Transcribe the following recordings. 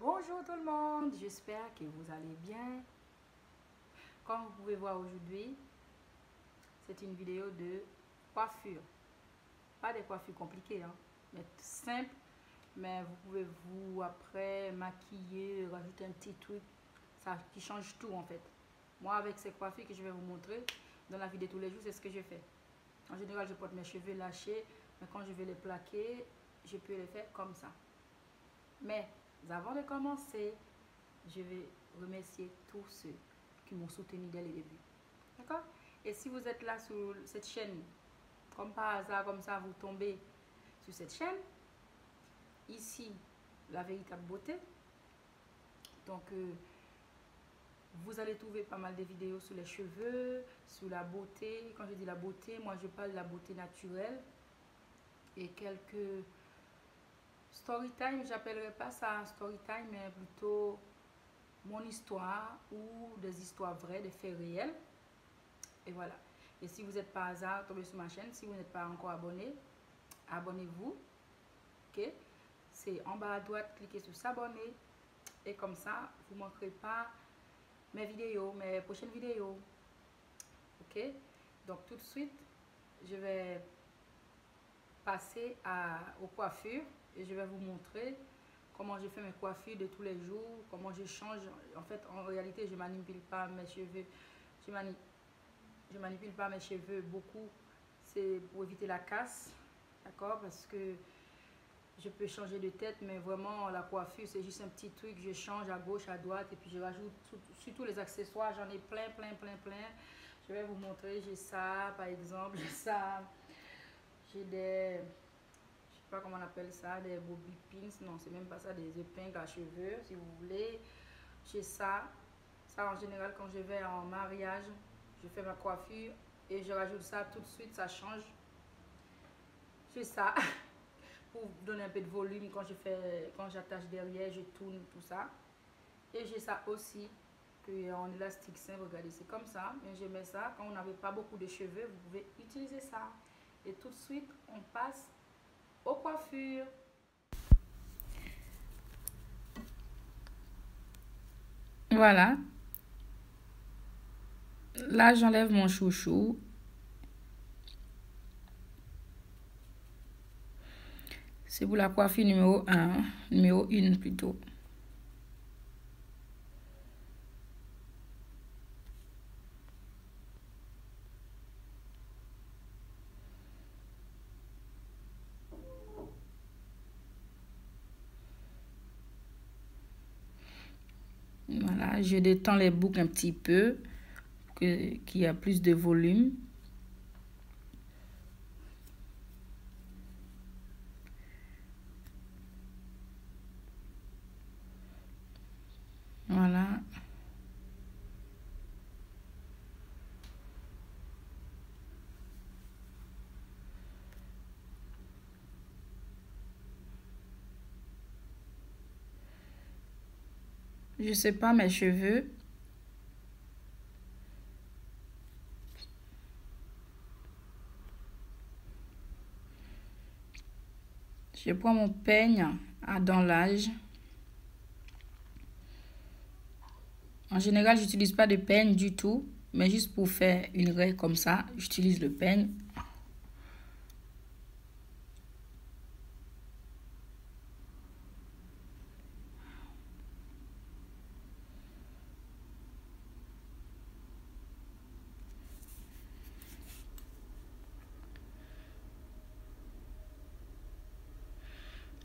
Bonjour tout le monde, j'espère que vous allez bien. Comme vous pouvez voir aujourd'hui, c'est une vidéo de coiffure. Pas des coiffures compliquées, hein, mais simple. Mais vous pouvez vous après maquiller, rajouter un petit truc, ça qui change tout en fait. Moi avec ces coiffures que je vais vous montrer dans la vie de tous les jours, c'est ce que je fais. En général, je porte mes cheveux lâchés, mais quand je vais les plaquer, je peux les faire comme ça. Mais avant de commencer, je vais remercier tous ceux qui m'ont soutenu dès le début. D'accord? Et si vous êtes là sur cette chaîne, comme par hasard, comme ça, vous tombez sur cette chaîne, ici, la véritable beauté. Donc, vous allez trouver pas mal de vidéos sur les cheveux, sur la beauté. Quand je dis la beauté, moi je parle de la beauté naturelle. Et quelques story time, j'appellerai pas ça story time, mais plutôt mon histoire ou des histoires vraies, des faits réels. Et voilà. Et si vous êtes par hasard tombé sur ma chaîne, si vous n'êtes pas encore abonné, abonnez-vous. Ok? C'est en bas à droite, cliquez sur s'abonner. Et comme ça, vous ne manquerez pas mes vidéos, mes prochaines vidéos. Ok? Donc tout de suite, je vais passer aux coiffures et je vais vous montrer comment je fais mes coiffures de tous les jours, comment je change. En fait, en réalité, je ne manipule pas mes cheveux. Je manipule pas mes cheveux beaucoup. C'est pour éviter la casse. D'accord? Parce que je peux changer de tête, mais vraiment, la coiffure, c'est juste un petit truc. Je change à gauche, à droite, et puis je rajoute surtout les accessoires. J'en ai plein. Je vais vous montrer. J'ai ça, par exemple. J'ai ça. J'ai des... je sais pas comment on appelle ça, des bobby pins, non c'est même pas ça, des épingles à cheveux si vous voulez. J'ai ça en général quand je vais en mariage, je fais ma coiffure et je rajoute ça tout de suite, ça change. J'ai ça pour donner un peu de volume quand j'attache derrière, je tourne tout ça. Et j'ai ça aussi que en élastique simple, regardez c'est comme ça, mais je mets ça quand on n'avait pas beaucoup de cheveux, vous pouvez utiliser ça. Et tout de suite on passe aux coiffures. Voilà. Là, j'enlève mon chouchou. C'est pour la coiffure numéro 1. Numéro 1 plutôt. Voilà, je détends les boucles un petit peu qu'il y a plus de volume. Voilà. Je sais pas mes cheveux. Je prends mon peigne dans l'âge. En général, j'utilise pas de peigne du tout, mais juste pour faire une raie comme ça, j'utilise le peigne.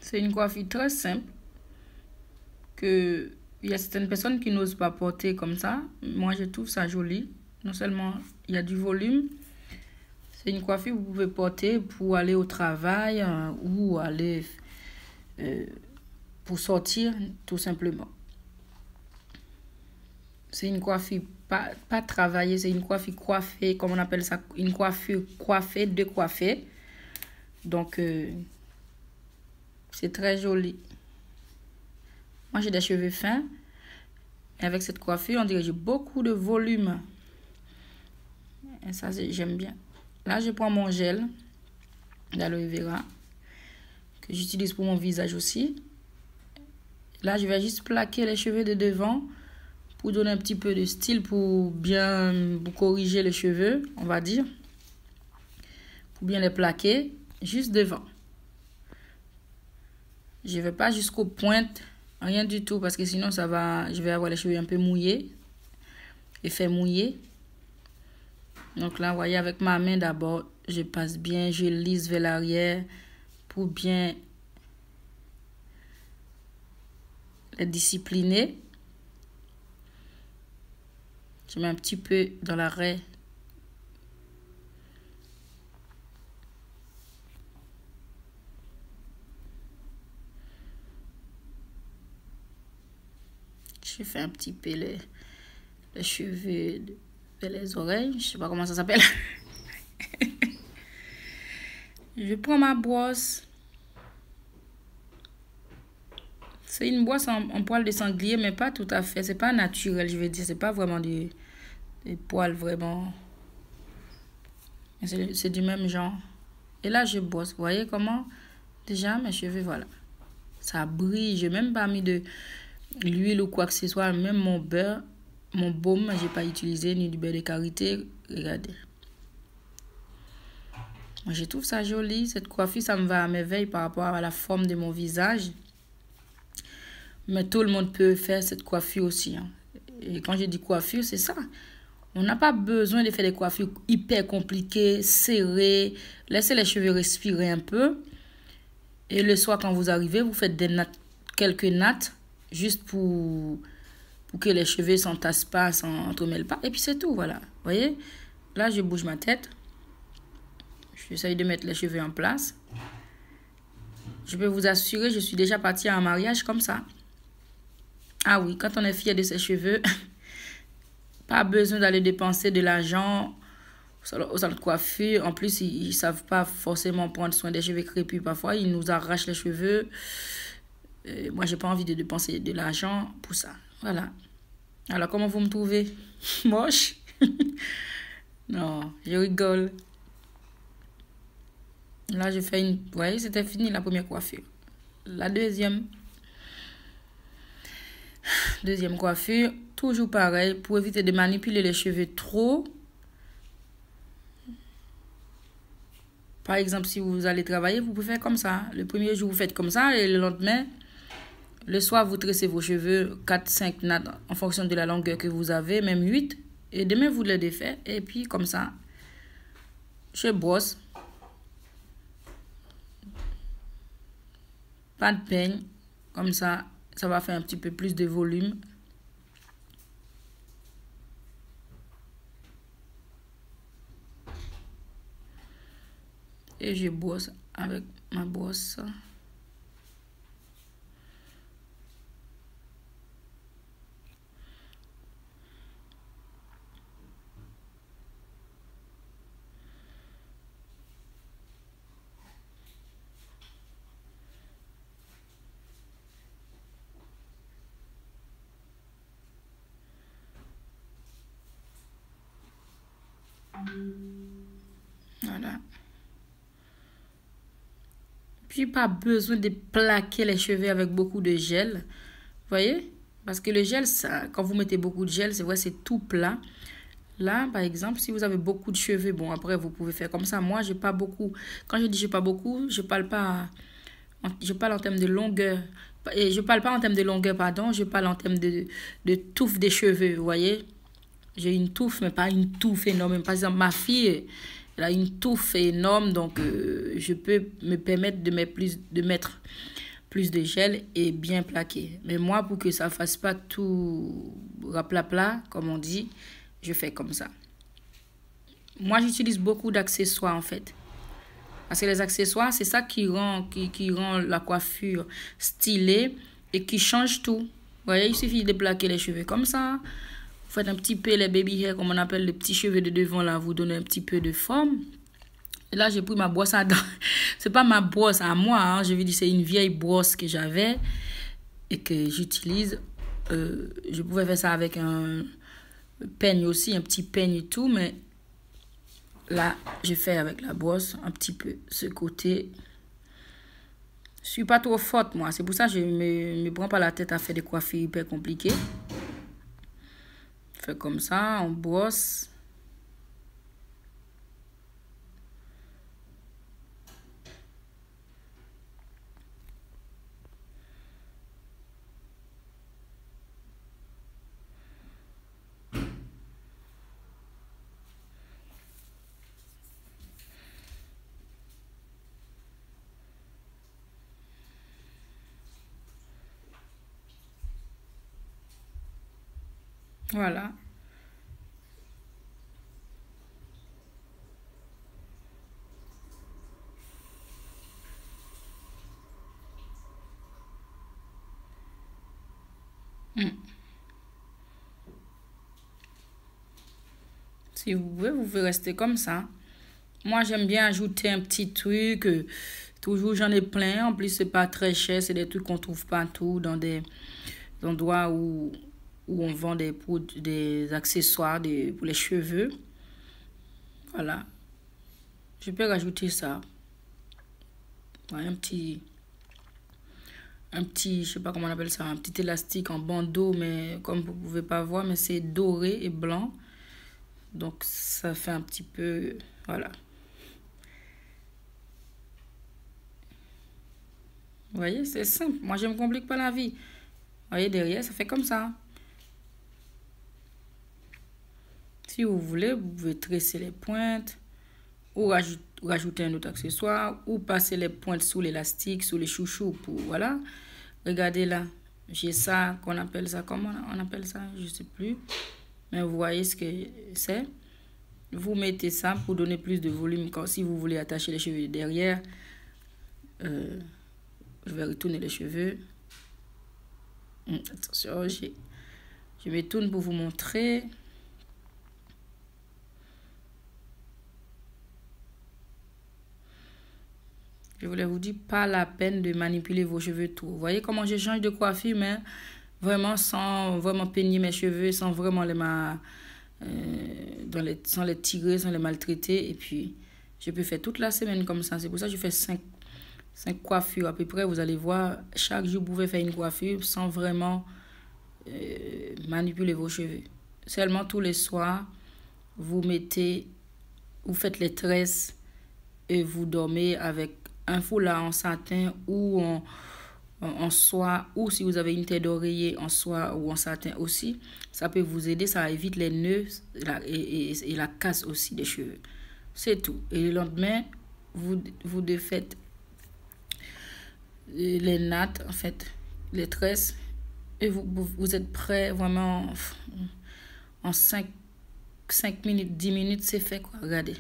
C'est une coiffure très simple que il y a certaines personnes qui n'osent pas porter comme ça. Moi, je trouve ça joli. Non seulement il y a du volume, c'est une coiffure que vous pouvez porter pour aller au travail ou aller pour sortir tout simplement. C'est une coiffure pas travaillée, c'est une coiffure coiffée, comme on appelle ça, une coiffure coiffée, décoiffée. Donc, c'est très joli. Moi, j'ai des cheveux fins. Et avec cette coiffure, on dirait que j'ai beaucoup de volume. Et ça, j'aime bien. Là, je prends mon gel d'aloe vera que j'utilise pour mon visage aussi. Là, je vais juste plaquer les cheveux de devant pour donner un petit peu de style, pour bien corriger les cheveux, on va dire. Pour bien les plaquer, juste devant. Je ne vais pas jusqu'aux pointes, rien du tout, parce que sinon, je vais avoir les cheveux un peu mouillés. Effet mouillé. Donc là, vous voyez, avec ma main d'abord, je passe bien, je lisse vers l'arrière pour bien les discipliner. Je mets un petit peu dans l'arrêt. Je fais un petit peu les cheveux vers les oreilles. Je sais pas comment ça s'appelle. Je prends ma brosse. C'est une brosse en poil de sanglier, mais pas tout à fait. C'est pas naturel, je veux dire. C'est pas vraiment des poils vraiment. C'est du même genre. Et là, je brosse. Vous voyez comment? Déjà, mes cheveux, voilà. Ça brille. Je n'ai même pas mis de l'huile ou quoi que ce soit. Même mon beurre, mon baume, je n'ai pas utilisé ni du beurre de karité. Regardez. Moi, je trouve ça joli. Cette coiffure, ça me va à merveille par rapport à la forme de mon visage. Mais tout le monde peut faire cette coiffure aussi. Hein. Et quand je dis coiffure, c'est ça. On n'a pas besoin de faire des coiffures hyper compliquées, serrées. Laissez les cheveux respirer un peu. Et le soir, quand vous arrivez, vous faites quelques nattes. Juste pour que les cheveux ne s'entassent pas, s'entremêlent pas. Et puis c'est tout, voilà. Vous voyez? Là, je bouge ma tête. J'essaye de mettre les cheveux en place. Je peux vous assurer, je suis déjà partie à un mariage comme ça. Ah oui, quand on est fier de ses cheveux, pas besoin d'aller dépenser de l'argent au salon de coiffure. En plus, ils ne savent pas forcément prendre soin des cheveux crépus. Parfois, ils nous arrachent les cheveux. Moi, j'ai pas envie de dépenser de l'argent pour ça. Voilà. Alors, comment vous me trouvez? Moche? Non, je rigole. Là, je fais une... Vous voyez, c'était fini la première coiffure. La deuxième coiffure, toujours pareil, pour éviter de manipuler les cheveux trop. Par exemple, si vous allez travailler, vous pouvez faire comme ça. Le premier jour, vous faites comme ça, et le lendemain, le soir, vous tressez vos cheveux 4-5 nattes en fonction de la longueur que vous avez, même 8. Et demain, vous les défaites. Et puis, comme ça, je brosse. Pas de peigne. Comme ça, ça va faire un petit peu plus de volume. Et je brosse avec ma brosse. Voilà. Puis pas besoin de plaquer les cheveux avec beaucoup de gel. Vous voyez? Parce que le gel, ça, quand vous mettez beaucoup de gel, c'est vrai, c'est tout plat. Là, par exemple, si vous avez beaucoup de cheveux, bon, après, vous pouvez faire comme ça. Moi, j'ai pas beaucoup. Quand je dis j'ai pas beaucoup, je parle pas... Je parle en termes de longueur. Et je parle pas en termes de longueur, pardon. Je parle en termes de touffe des cheveux, vous voyez? J'ai une touffe, mais pas une touffe énorme. Par exemple, ma fille, elle a une touffe énorme, donc je peux me permettre de mettre plus de gel et bien plaquer. Mais moi, pour que ça ne fasse pas tout raplapla, comme on dit, je fais comme ça. Moi, j'utilise beaucoup d'accessoires, en fait. Parce que les accessoires, c'est ça qui rend la coiffure stylée et qui change tout. Vous voyez, il suffit de plaquer les cheveux comme ça. Vous faites un petit peu les baby hair, comme on appelle les petits cheveux de devant, là, vous donnez un petit peu de forme. Et là, j'ai pris ma brosse à dents. C'est pas ma brosse à moi, hein. Je veux dire, c'est une vieille brosse que j'avais et que j'utilise. Je pouvais faire ça avec un peigne aussi, un petit peigne et tout, mais là, je fais avec la brosse un petit peu ce côté. Je suis pas trop forte, moi. C'est pour ça que je me prends pas la tête à faire des coiffures hyper compliquées. Je fais comme ça, on brosse. Voilà. Si vous pouvez rester comme ça. Moi, j'aime bien ajouter un petit truc. Toujours, j'en ai plein. En plus, c'est pas très cher. C'est des trucs qu'on trouve partout dans des endroits où on vend des accessoires pour les cheveux. Voilà. Je peux rajouter ça. Ouais, je sais pas comment on appelle ça, un petit élastique en bandeau, mais comme vous pouvez pas voir, mais c'est doré et blanc. Donc, ça fait un petit peu, voilà. Vous voyez, c'est simple. Moi, je me complique pas la vie. Vous voyez, derrière, ça fait comme ça. Si vous voulez, vous pouvez tresser les pointes ou rajouter un autre accessoire ou passer les pointes sous l'élastique, sous les chouchous pour, voilà. Regardez là, j'ai ça, qu'on appelle ça, comment on appelle ça, je sais plus. Mais vous voyez ce que c'est. Vous mettez ça pour donner plus de volume. Quand, si vous voulez attacher les cheveux derrière, je vais retourner les cheveux. Attention, je me tourne pour vous montrer. Je voulais vous dire, pas la peine de manipuler vos cheveux trop. Vous voyez comment je change de coiffure, mais vraiment sans vraiment peigner mes cheveux, sans vraiment sans les tirer, sans les maltraiter. Et puis, je peux faire toute la semaine comme ça. C'est pour ça que je fais 5 coiffures à peu près. Vous allez voir, chaque jour, vous pouvez faire une coiffure sans vraiment manipuler vos cheveux. Seulement tous les soirs, vous faites les tresses et vous dormez avec un foulard en satin ou en soie, ou si vous avez une tête d'oreiller en soie ou en satin aussi, ça peut vous aider, ça évite les nœuds et la casse aussi des cheveux. C'est tout. Et le lendemain, vous défaites les nattes, en fait, les tresses, et vous êtes prêt vraiment en 5 minutes, 10 minutes, c'est fait quoi. Regardez.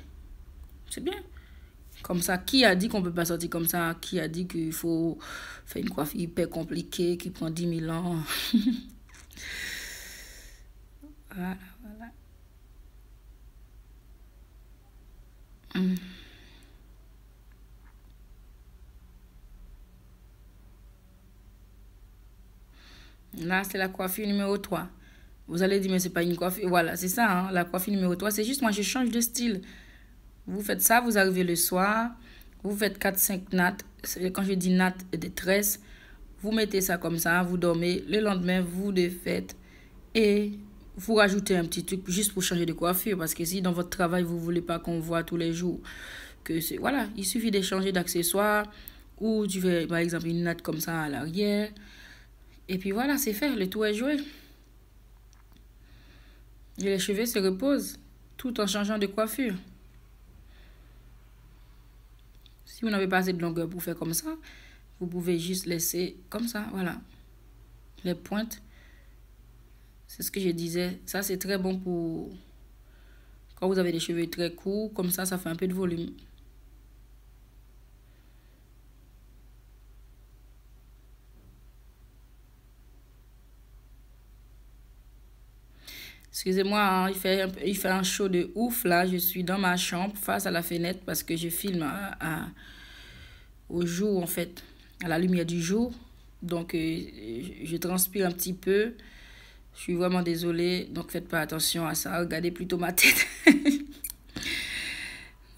C'est bien. Comme ça, qui a dit qu'on ne peut pas sortir comme ça? Qui a dit qu'il faut faire une coiffure hyper compliquée qui prend 10 000 ans? Voilà, voilà. Là, c'est la coiffure numéro 3. Vous allez dire, mais c'est pas une coiffure. Voilà, c'est ça, hein, la coiffure numéro 3. C'est juste, moi, je change de style. Vous faites ça, vous arrivez le soir, vous faites 4-5 nattes. Quand je dis nattes et des tresses, vous mettez ça comme ça, vous dormez. Le lendemain, vous défaites et vous rajoutez un petit truc juste pour changer de coiffure. Parce que si dans votre travail, vous ne voulez pas qu'on voit tous les jours, voilà, il suffit de changer d'accessoire ou tu fais par exemple une natte comme ça à l'arrière. Et puis voilà, c'est fait, le tour est joué. Et les cheveux se reposent tout en changeant de coiffure. Si vous n'avez pas assez de longueur pour faire comme ça, vous pouvez juste laisser comme ça, voilà. Les pointes, c'est ce que je disais. Ça, c'est très bon pour quand vous avez des cheveux très courts. Comme ça fait un peu de volume. Excusez-moi, hein, il fait un chaud de ouf là. Je suis dans ma chambre face à la fenêtre parce que je filme au jour en fait, à la lumière du jour. Donc je transpire un petit peu. Je suis vraiment désolée. Donc faites pas attention à ça. Regardez plutôt ma tête.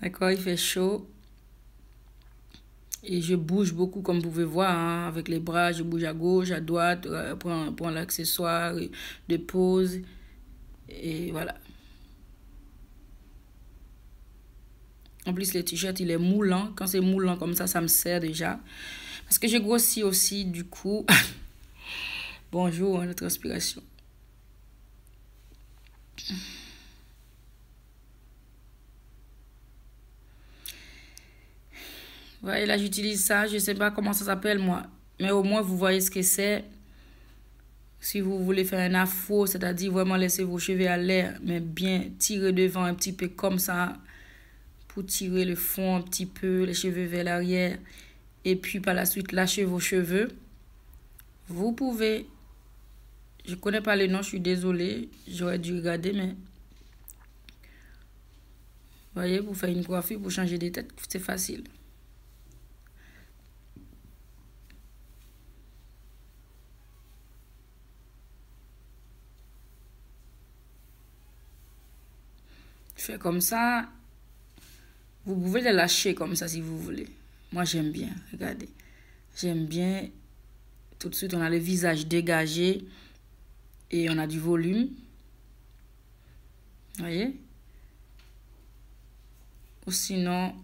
D'accord, il fait chaud. Et je bouge beaucoup, comme vous pouvez voir, hein, avec les bras. Je bouge à gauche, à droite, prends l'accessoire de pose. Et voilà. En plus, le t-shirt, il est moulant. Quand c'est moulant comme ça me sert déjà. Parce que j'ai grossi aussi, du coup. Bonjour, hein, la transpiration. Voyez, là, j'utilise ça. Je ne sais pas comment ça s'appelle, moi. Mais au moins, vous voyez ce que c'est. Si vous voulez faire un afro, c'est-à-dire vraiment laisser vos cheveux à l'air, mais bien tirer devant un petit peu comme ça, pour tirer le fond un petit peu, les cheveux vers l'arrière, et puis par la suite lâcher vos cheveux. Vous pouvez, je connais pas le nom, je suis désolée, j'aurais dû regarder, mais voyez, pour faire une coiffure, pour changer de tête, c'est facile. Je fais comme ça. Vous pouvez les lâcher comme ça si vous voulez. Moi, j'aime bien. Regardez. J'aime bien. Tout de suite, on a le visage dégagé. Et on a du volume. Voyez? Ou sinon,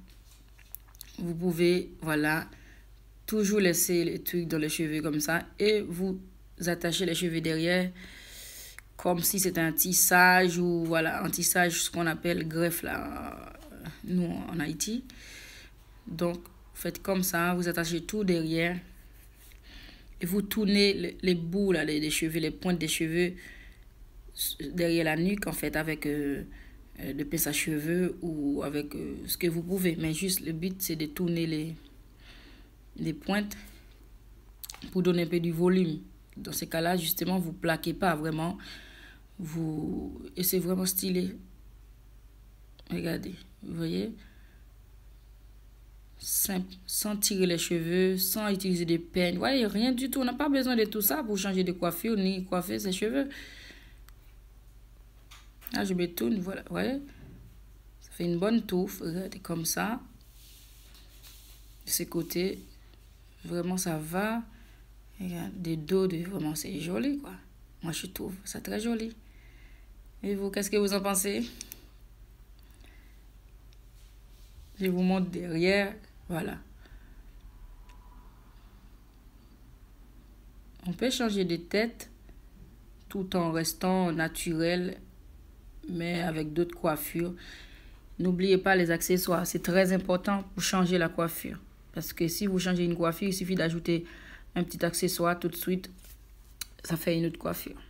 vous pouvez, voilà, toujours laisser les trucs dans les cheveux comme ça. Et vous attachez les cheveux derrière. Comme si c'était un tissage ou voilà, un tissage, ce qu'on appelle greffe là, nous en Haïti. Donc, faites comme ça, vous attachez tout derrière et vous tournez les bouts là, des cheveux, les pointes des cheveux derrière la nuque en fait avec le pince à cheveux ou avec ce que vous pouvez. Mais juste le but c'est de tourner les pointes pour donner un peu du volume. Dans ces cas-là, justement, vous plaquez pas vraiment. Et c'est vraiment stylé. Regardez, vous voyez, simple, sans tirer les cheveux, sans utiliser des peignes. Vous voyez, rien du tout. On n'a pas besoin de tout ça pour changer de coiffure ni coiffer ses cheveux. Là, je me tourne, voilà, vous voyez, ça fait une bonne touffe. Regardez, comme ça. De ces côtés, vraiment, ça va. Regarde, des dos, vraiment, c'est joli, quoi. Moi, je trouve ça très joli. Et vous, qu'est-ce que vous en pensez? Je vous montre derrière. Voilà. On peut changer de tête tout en restant naturel, mais avec d'autres coiffures. N'oubliez pas les accessoires. C'est très important pour changer la coiffure. Parce que si vous changez une coiffure, il suffit d'ajouter un petit accessoire tout de suite. Ça fait une autre coiffure.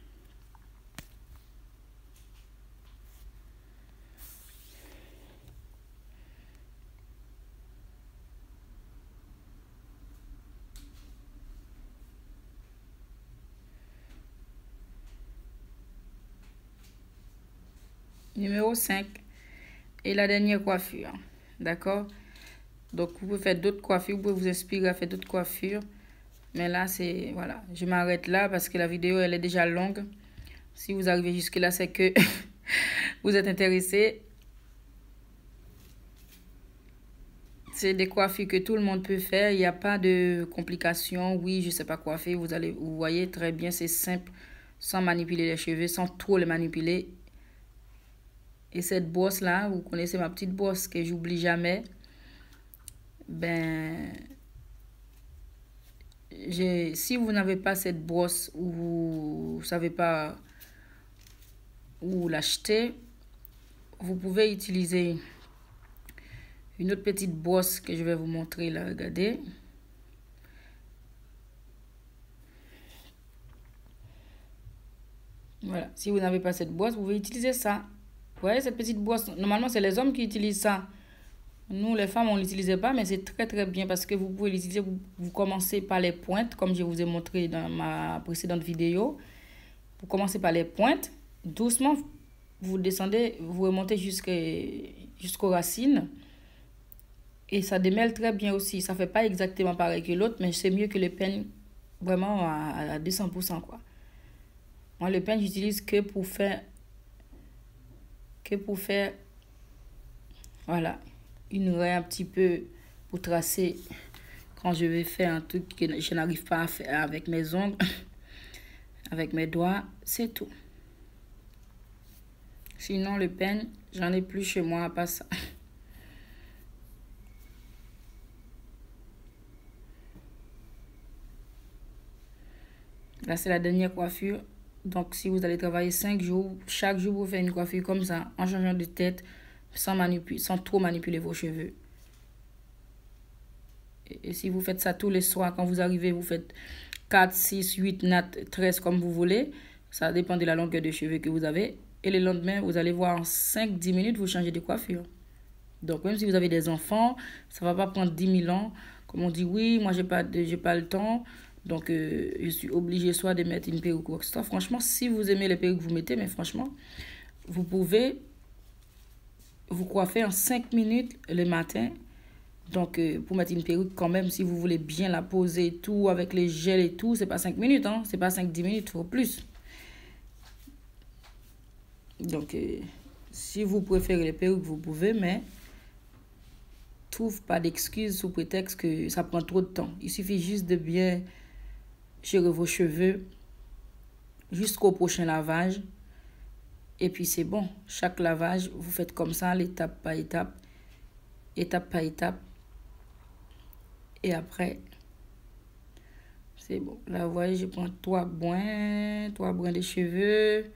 Numéro 5. Et la dernière coiffure. D'accord? Donc, vous pouvez faire d'autres coiffures. Vous pouvez vous inspirer à faire d'autres coiffures. Mais là, c'est... Voilà. Je m'arrête là parce que la vidéo, elle est déjà longue. Si vous arrivez jusque-là, c'est que vous êtes intéressé. C'est des coiffures que tout le monde peut faire. Il n'y a pas de complications. Oui, je ne sais pas coiffer. Vous voyez très bien, c'est simple. Sans manipuler les cheveux, sans trop les manipuler. Et cette bosse là, vous connaissez ma petite bosse que j'oublie jamais. Ben, si vous n'avez pas cette brosse ou vous ne savez pas où l'acheter, vous pouvez utiliser une autre petite brosse que je vais vous montrer là, regardez. Voilà, si vous n'avez pas cette brosse, vous pouvez utiliser ça. Vous voyez cette petite brosse, normalement c'est les hommes qui utilisent ça. Nous les femmes on ne l'utilisait pas, mais c'est très très bien parce que vous pouvez l'utiliser, vous commencez par les pointes comme je vous ai montré dans ma précédente vidéo. Vous commencez par les pointes, doucement vous descendez, vous remontez jusqu'aux racines. Et ça démêle très bien aussi. Ça ne fait pas exactement pareil que l'autre, mais c'est mieux que le peigne vraiment à 200%, quoi. Moi, le peigne, j'utilise que pour faire, voilà, une raie un petit peu pour tracer quand je vais faire un truc que je n'arrive pas à faire avec mes ongles, avec mes doigts, c'est tout. Sinon, le peigne, j'en ai plus chez moi à part ça. Là, c'est la dernière coiffure. Donc, si vous allez travailler 5 jours, chaque jour, vous faites une coiffure comme ça, en changeant de tête, sans trop manipuler vos cheveux. Et si vous faites ça tous les soirs, quand vous arrivez, vous faites 4, 6, 8 nattes, 13 comme vous voulez. Ça dépend de la longueur de cheveux que vous avez. Et le lendemain, vous allez voir en 5-10 minutes, vous changez de coiffure. Donc, même si vous avez des enfants, ça ne va pas prendre 10 000 ans. Comme on dit, oui, moi, j'ai pas le temps. Donc, je suis obligée soit de mettre une perruque ou quoi que ce soit. Franchement, si vous aimez les perruques que vous mettez, mais franchement, vous pouvez vous coiffer en 5 minutes le matin. Donc, pour mettre une perruque, quand même, si vous voulez bien la poser et tout, avec les gels et tout, c'est pas 5 minutes, hein. C'est pas 5-10 minutes, il faut plus. Donc, si vous préférez les perruques, vous pouvez, mais trouve pas d'excuses sous prétexte que ça prend trop de temps. Il suffit juste de bien gérer vos cheveux jusqu'au prochain lavage. Et puis, c'est bon. Chaque lavage, vous faites comme ça, l'étape par étape. Étape par étape. Et après, c'est bon. Là, vous voyez, je prends 3 brins de cheveux.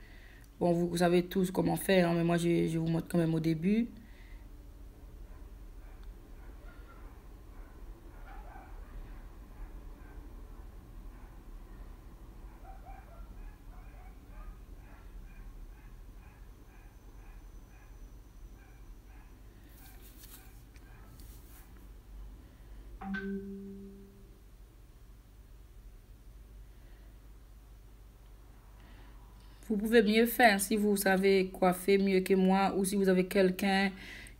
Bon, vous savez tous comment faire, hein, mais moi, je vous montre quand même au début. Vous pouvez mieux faire si vous savez coiffer mieux que moi ou si vous avez quelqu'un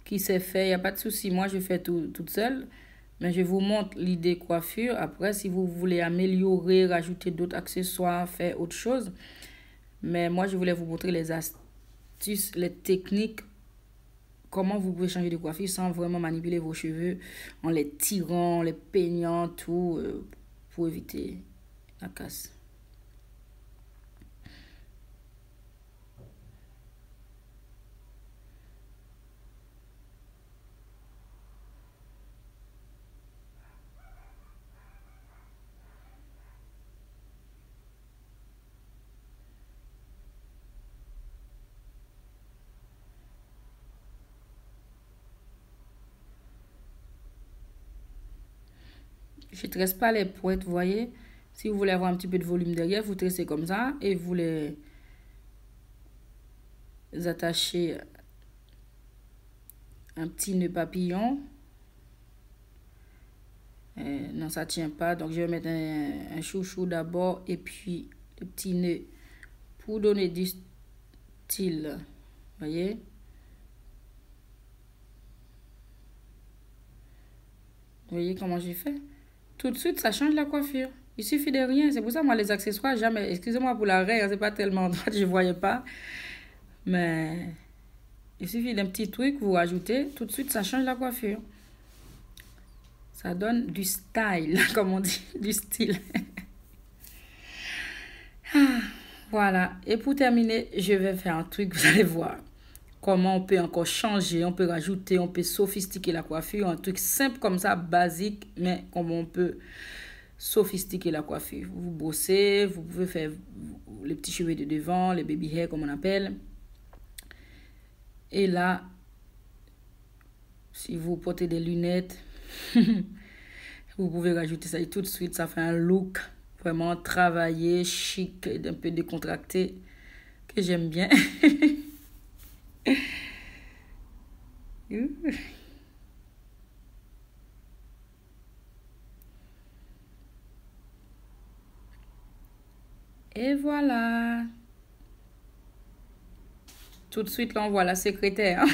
qui sait faire, il n'y a pas de souci. Moi, je fais tout toute seule, mais je vous montre l'idée coiffure. Après, si vous voulez améliorer, rajouter d'autres accessoires, faire autre chose. Mais moi, je voulais vous montrer les astuces, les techniques, comment vous pouvez changer de coiffure sans vraiment manipuler vos cheveux en les tirant, les peignant, tout, pour éviter la casse. Je ne tresse pas les pointes, vous voyez. Si vous voulez avoir un petit peu de volume derrière, vous tressez comme ça et vous les attachez un petit nœud papillon. Non, ça ne tient pas. Donc, je vais mettre un chouchou d'abord et puis le petit nœud pour donner du style. Vous voyez? Vous voyez comment j'ai fait? Tout de suite, ça change la coiffure. Il suffit de rien. C'est pour ça, moi, les accessoires, jamais. Excusez-moi pour l'arrêt, hein, c'est pas tellement droit, je ne voyais pas. Mais il suffit d'un petit truc, vous rajoutez, tout de suite, ça change la coiffure. Ça donne du style, comme on dit, du style. Voilà. Et pour terminer, je vais faire un truc, vous allez voir. Comment on peut encore changer, on peut rajouter, on peut sophistiquer la coiffure. Un truc simple comme ça, basique, mais comment on peut sophistiquer la coiffure. Vous brossez, vous pouvez faire les petits cheveux de devant, les baby hair comme on appelle. Et là, si vous portez des lunettes, vous pouvez rajouter ça et tout de suite, ça fait un look vraiment travaillé, chic, un peu décontracté, que j'aime bien. Et voilà. Tout de suite, là, on voit la secrétaire.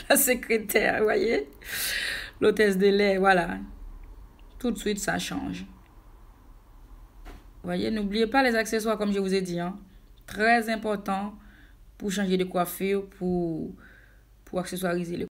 La secrétaire, vous voyez? L'hôtesse de l'air, voilà. Tout de suite, ça change. Vous voyez, n'oubliez pas les accessoires, comme je vous ai dit. Hein. Très important pour changer de coiffure, pour accessoiriser le